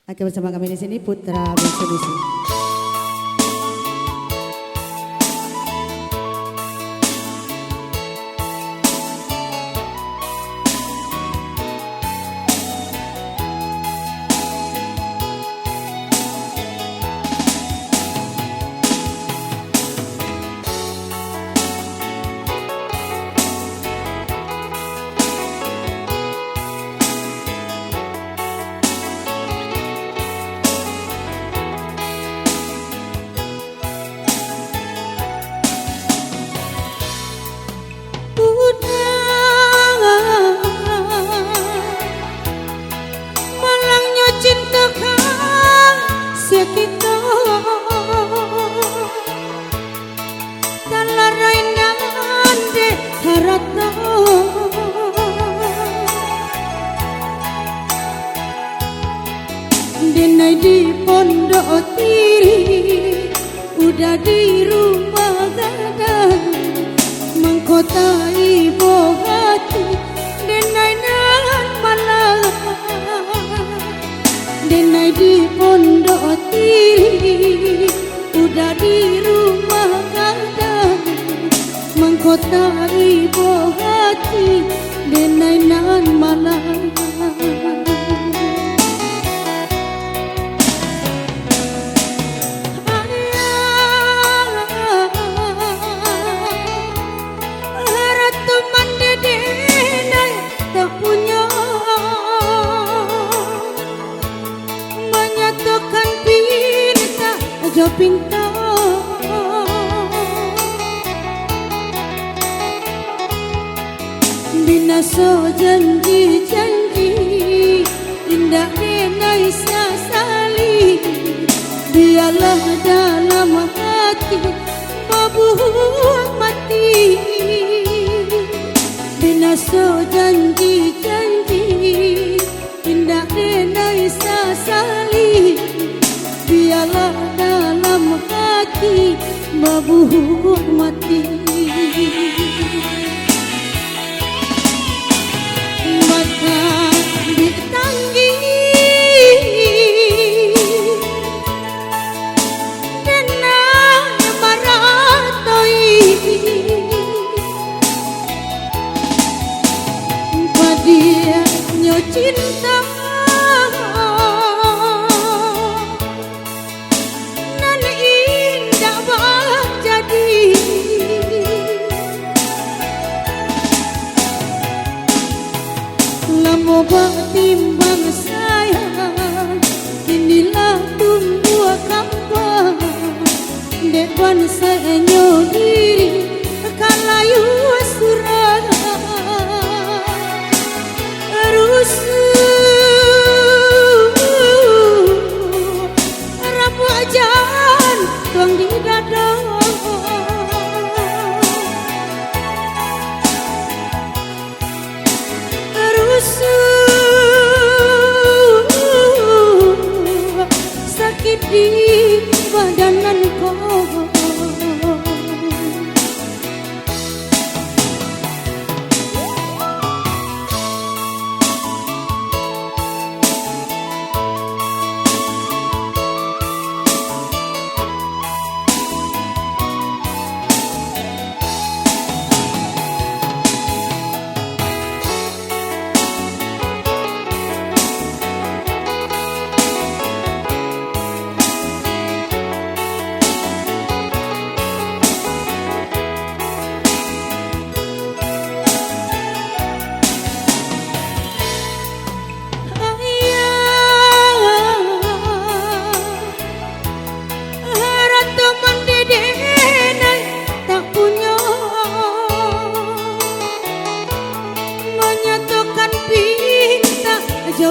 Oke, bersama kami di sini Putra Mitsubishi. Denai di pondok tiri, udah di rumah gadang, mengkotai hati, denai nan malam. Denai di pondok tiri, udah di rumah gadang, mengkotai hati, denai nan malam. Pinta bina so janji-janji indah denai sasali, dialah dalam hati mabuh mati. Bina so janji-janji indah denai sasali, dialah dalam hati mabuh mati. Mata ditanggi denai maratoi, padia nyo cinta moga timbang sayang, inilah tumbuh kembang depan senyo diri kalayu surah rusuh rabu ajan tuang di dada. Sakit di badananku,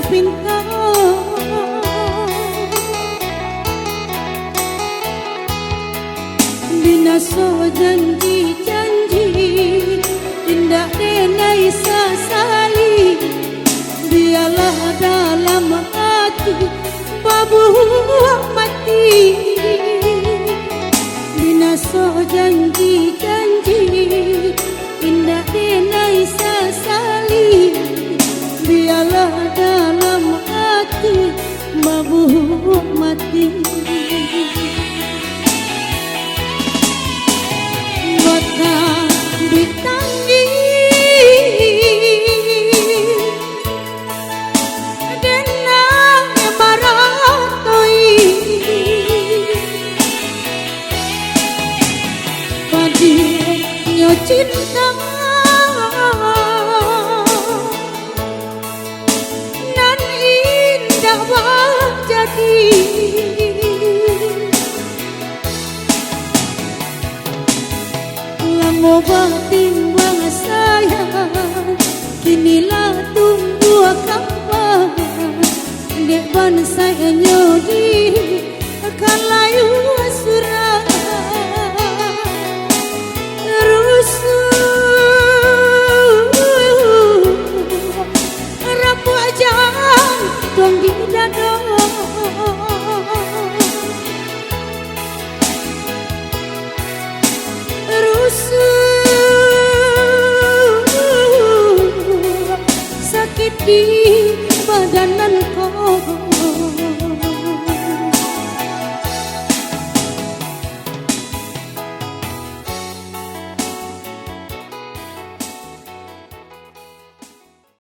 pinta bina so janji-janji indah denai sasali, dialah dalam hati mabuh mati. Bina so janji-janji indah denai sasali, dialah dalam hati mabuh tak jadi. Lama timbang sayang, kinilah tunggu kapan dek bangsa nyodi akan layu surah rusuh rapu ajang tuang di dada rusuh sakit di badananku.